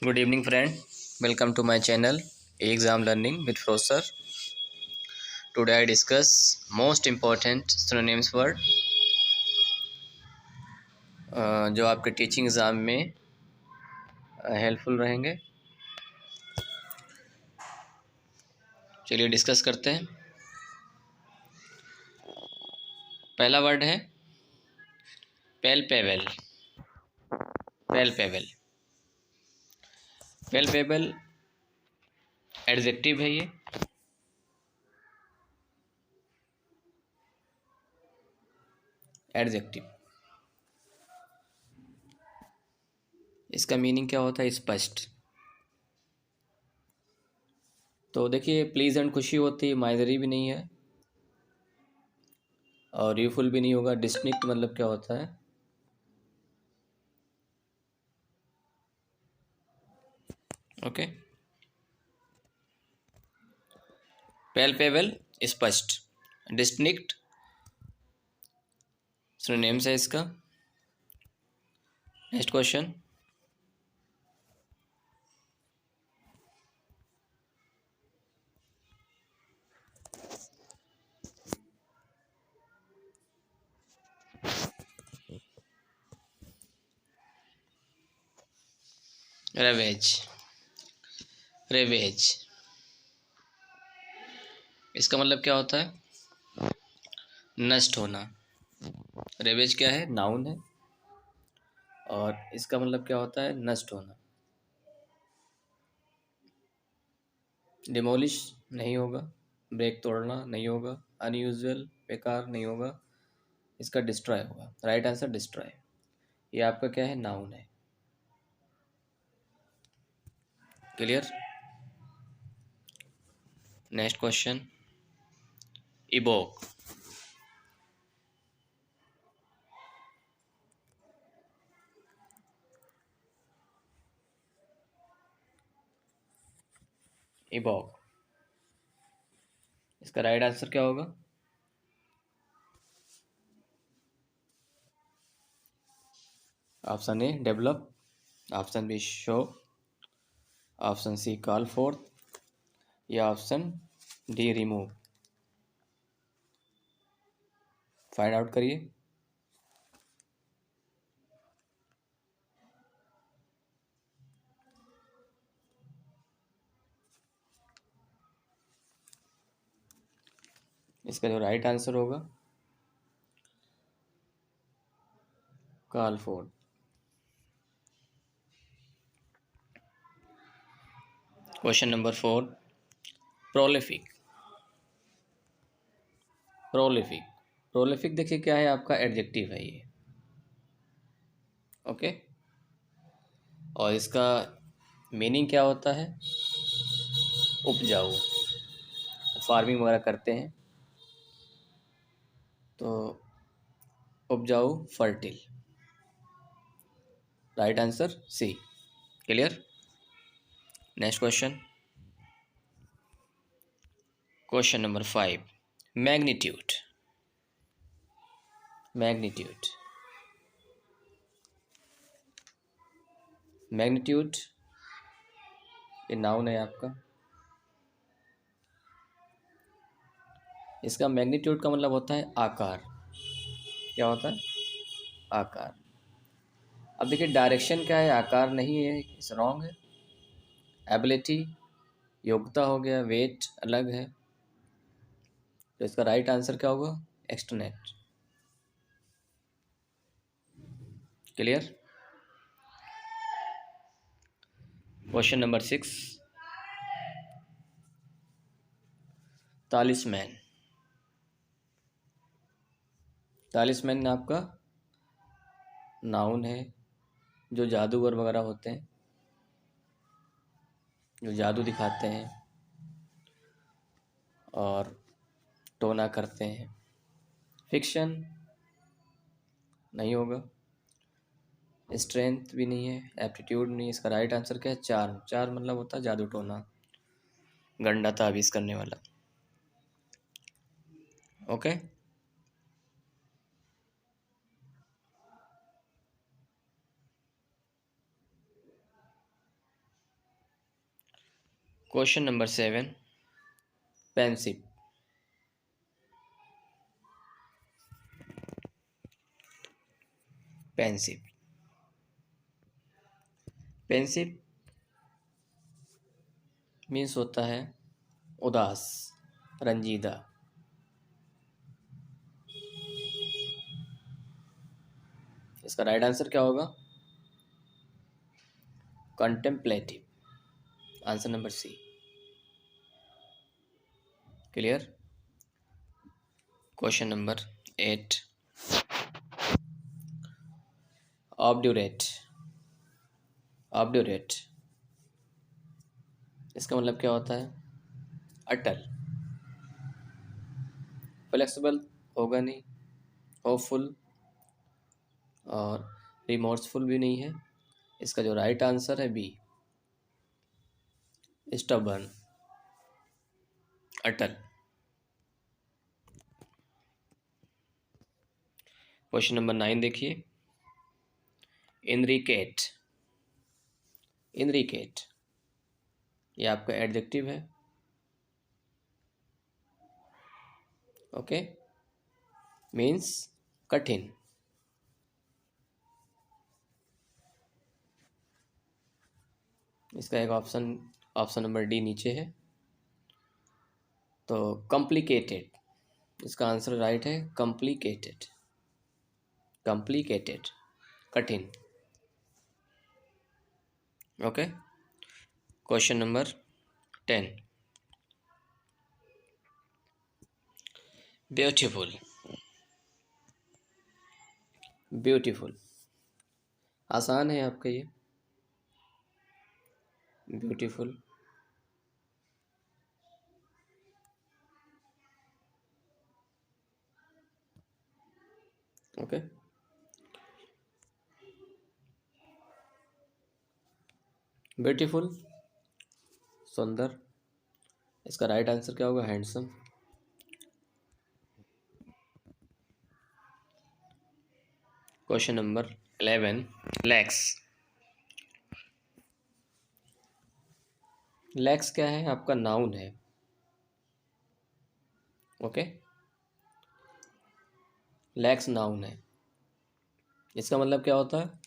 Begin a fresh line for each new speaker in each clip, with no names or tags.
Good evening, friend. Welcome to my channel, Exam Learning with Frozer. Today I discuss most important synonyms word जो आपके teaching exam में helpful रहेंगे। चलिए discuss करते हैं। पहला वर्ड है पैल्पेबल। पैल्पेबल पैल्पेबल एडजेक्टिव है ये। एडजेक्टिव, इसका मीनिंग क्या होता है? स्पष्ट। तो देखिए, प्लीजेंट खुशी होती है, माइजरी भी नहीं है और यूफुल भी नहीं होगा। डिस्टिंक्ट मतलब क्या होता है? ओके, पैल्पेबल स्पष्ट, डिस्टिंक्ट सिनोनिम्स है इसका। Next question, ravage. रेवेज इसका मतलब क्या होता है? नष्ट होना। रेवेज क्या है? नाउन है और इसका मतलब क्या होता है? नष्ट होना। डिमोलिश नहीं होगा, ब्रेक तोड़ना नहीं होगा, अनयूजुअल बेकार नहीं होगा, इसका डिस्ट्रॉय होगा। Right answer destroy. ये आपका क्या है? नाउन है। Clear? Next question, evoke. Evoke, इसका राइट आंसर क्या होगा? Option A develop, option B show, option C call forth या option D remove. Find out करिए। इसका जो राइट आंसर होगा, call forth. Question number 4, prolific. Prolific, prolific देखिए क्या है? आपका एडजेक्टिव है ये। ओके, और इसका मीनिंग क्या होता है? उपजाऊ। फार्मिंग वगैरह करते हैं तो उपजाऊ, fertile. Right answer C. Clear? Next question, question number 5, magnitude. Magnitude, magnitude ये नाउन है आपका। इसका मैग्नीट्यूड का मतलब होता है आकार। क्या होता है? आकार। अब देखिए, डायरेक्शन क्या है? आकार नहीं है, इस रॉन्ग है। एबिलिटी, योग्यता हो गया, वेट अलग है। तो इसका राइट आंसर क्या होगा? एक्सटर्नेट। क्लियर? Question number 6, तालिस्मैन। तालिस्मैन आपका नाउन है, जो जादूगर वगैरह होते हैं, जो जादू दिखाते हैं और टोना करते हैं। फिक्शन नहीं होगा, स्ट्रेंथ भी नहीं है, एप्टीट्यूड नहीं है। इसका राइट आंसर क्या है? चार्म। चार्म मतलब होता है जादू टोना, गंडा ताबीज करने वाला। Okay, question number 7, pensive. Pensive pensive means होता है उदास, रंजीदा। इसका राइट आंसर क्या होगा? Contemplative, answer number C. Clear? Question number 8, obdurate. Obdurate इसका मतलब क्या होता है? अटल। फ्लेक्सिबल होगा नहीं, होपफुल और रिमोर्सफुल भी नहीं है। इसका जो राइट आंसर है बी, स्टबर्न, अटल। क्वेश्चन नंबर 9 देखिए, इनरिकेट। इनरिकेट ये आपका एडजेक्टिव है। ओके, मीन्स कठिन। इसका एक ऑप्शन नंबर डी नीचे है। तो कॉम्प्लिकेटेड, इसका आंसर राइट है कॉम्प्लिकेटेड। कॉम्प्लिकेटेड, कठिन। Okay, question number 10, beautiful. Beautiful आसान है आपका ये, ब्यूटीफुल। ओके, ब्यूटीफुल, सुंदर। इसका राइट आंसर क्या होगा? Handsome. Question number 11, lakhs. Lakhs क्या है? आपका नाउन है। ओके, लैक्स नाउन है। इसका मतलब क्या होता है?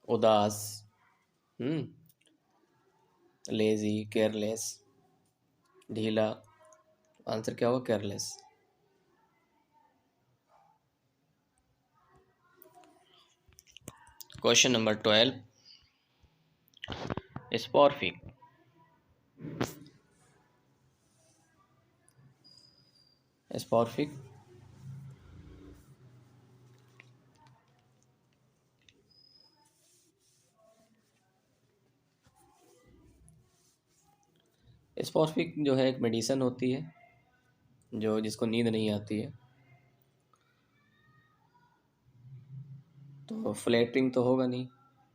उदास, लेजी, केयरलेस, ढीला। आंसर क्या होगा? केयरलेस। Question number 12, स्पॉर्फिक। स्पॉर्फिक स्पॉर्फिक जो है एक मेडिसिन होती है, जो जिसको नींद नहीं आती है। तो फ्लैटरिंग तो होगा नहीं,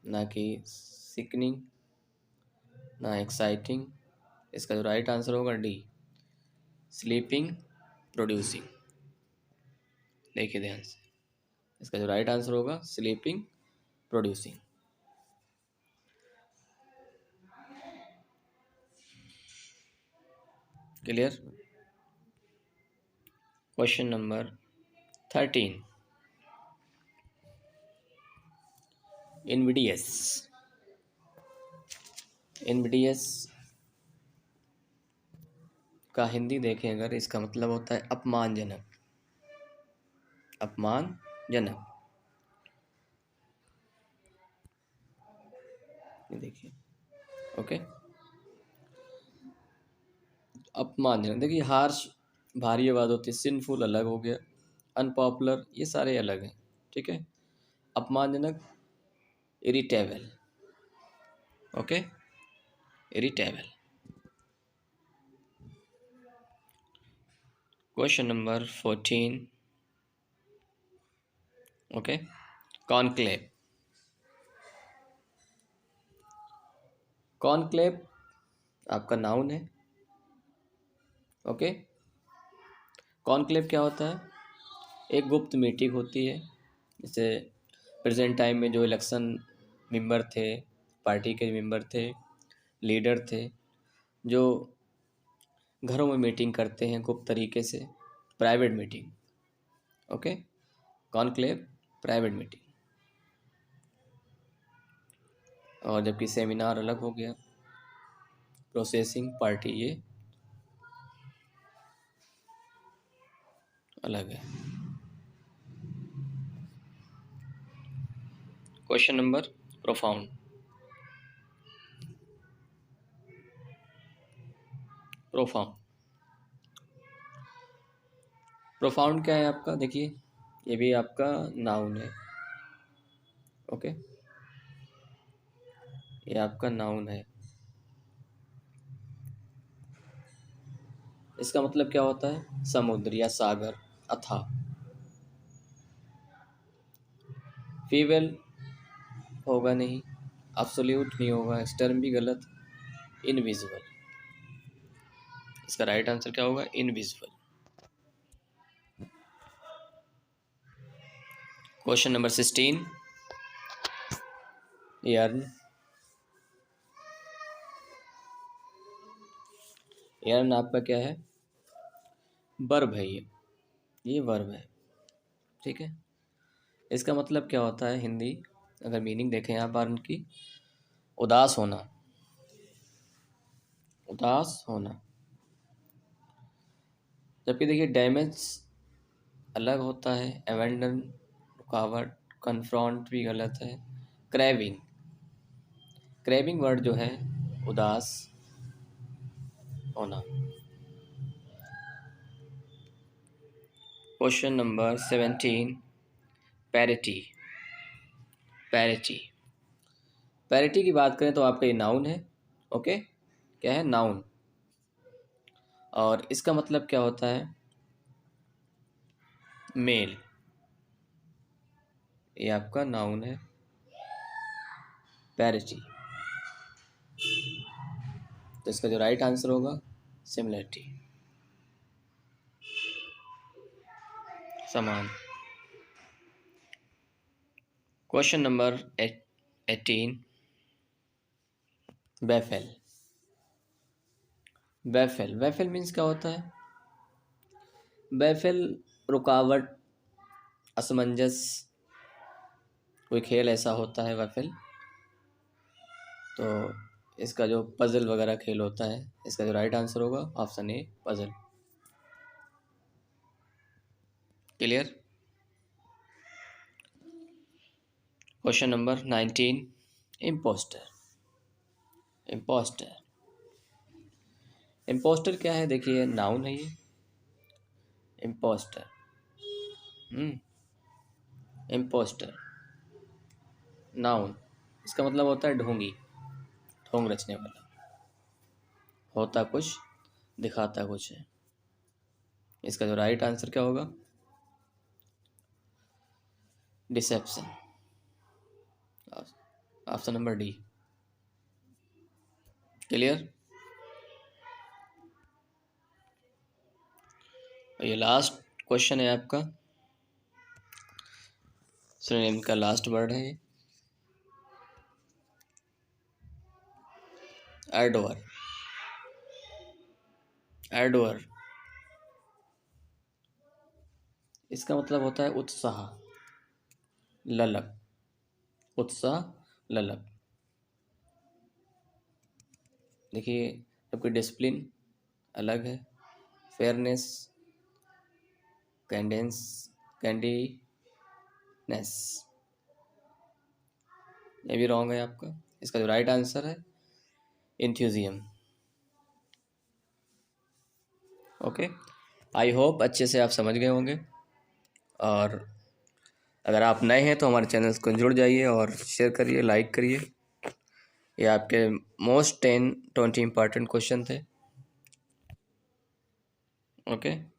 ना कि सिकनिंग, ना एक्साइटिंग। इसका जो राइट आंसर होगा डी, स्लीपिंग प्रोड्यूसिंग। देखिए ध्यान से, इसका जो राइट आंसर होगा sleeping producing. Clear? Question number 13, इनविडियस। इनविडियस का हिंदी देखें अगर, इसका मतलब होता है अपमानजनक। अपमानजनक, देखिए। ओके, अपमानजनक। देखिए, हार्श भारी आवाज़ होती है, सिनफुल अलग हो गया, अनपॉपुलर ये सारे अलग हैं। ठीक है, अपमानजनक, irritable. Okay, irritable. Question number 14, okay, conclave. Conclave आपका नाउन है। ओके, कॉन्क्लेव क्या होता है? एक गुप्त मीटिंग होती है, जैसे प्रेजेंट टाइम में जो इलेक्शन मेंबर थे, पार्टी के मेंबर थे, लीडर थे जो घरों में मीटिंग करते हैं गुप्त तरीके से, private meeting, okay, conclave private meeting. और जबकि सेमिनार अलग हो गया, प्रोसेसिंग पार्टी ये अलग है। Question number profound. Profound profound क्या है आपका? देखिए ये भी आपका नाउन है, ओके, ये आपका नाउन है। इसका मतलब क्या होता है? समुद्र या सागर, अथाह। फीवेल होगा नहीं, एब्सोल्यूट नहीं होगा, इस टर्म भी गलत, इनविजिबल। इसका राइट आंसर क्या होगा? Invisible. Question number 16, yearn. Yearn आपका क्या है? वर्ब है ये वर्ब है, ठीक है। इसका मतलब क्या होता है हिंदी, अगर मीनिंग देखें यहाँ पर उनकी, उदास होना, उदास होना। जबकि देखिए डैमेज अलग होता है, एवेंडन, रुकावट, कन्फ्रॉन्ट भी गलत है। क्रेविंग, क्रेविंग वर्ड जो है उदास होना। Question number 17, parity. Parity parity की बात करें तो आपका ये नाउन है, ओके, क्या है? नाउन। और इसका मतलब क्या होता है? मेल। ये आपका नाउन है, पैरिटी। तो इसका जो राइट आंसर होगा सिमिलरिटी, समान। Question number 18, बैफेल। बैफेल बैफेल मीन्स क्या होता है? बैफेल रुकावट, असमंजस, कोई खेल ऐसा होता है बैफेल। तो इसका जो पजल वगैरह खेल होता है, इसका जो राइट आंसर होगा option A, puzzle. Clear? Question number 19, impostor. Impostor impostor क्या है? देखिए नाउन है ये, इम्पोस्टर। Impostor noun. इसका मतलब होता है ढोंगी, ढोंग रचने वाला, होता कुछ दिखाता कुछ है। इसका जो राइट आंसर क्या होगा? Deception, option number D. Clear? ये लास्ट क्वेश्चन है आपका, सिनोनिम का लास्ट वर्ड है ये, एडोर। एडोर इसका मतलब होता है उत्साह, ललक, उत्साह, ललक। देखिए जबकि डिसिप्लिन अलग है, फेयरनेस, कैंडेंस, कैंडीनेस, ये भी रॉन्ग है आपका। इसका जो राइट आंसर है इंथ्यूजियम, ओके। आई होप अच्छे से आप समझ गए होंगे। और अगर आप नए हैं तो हमारे चैनल को जुड़ जाइए और शेयर करिए, लाइक करिए। ये आपके मोस्ट 10-20 इंपॉर्टेंट क्वेश्चन थे, ओके।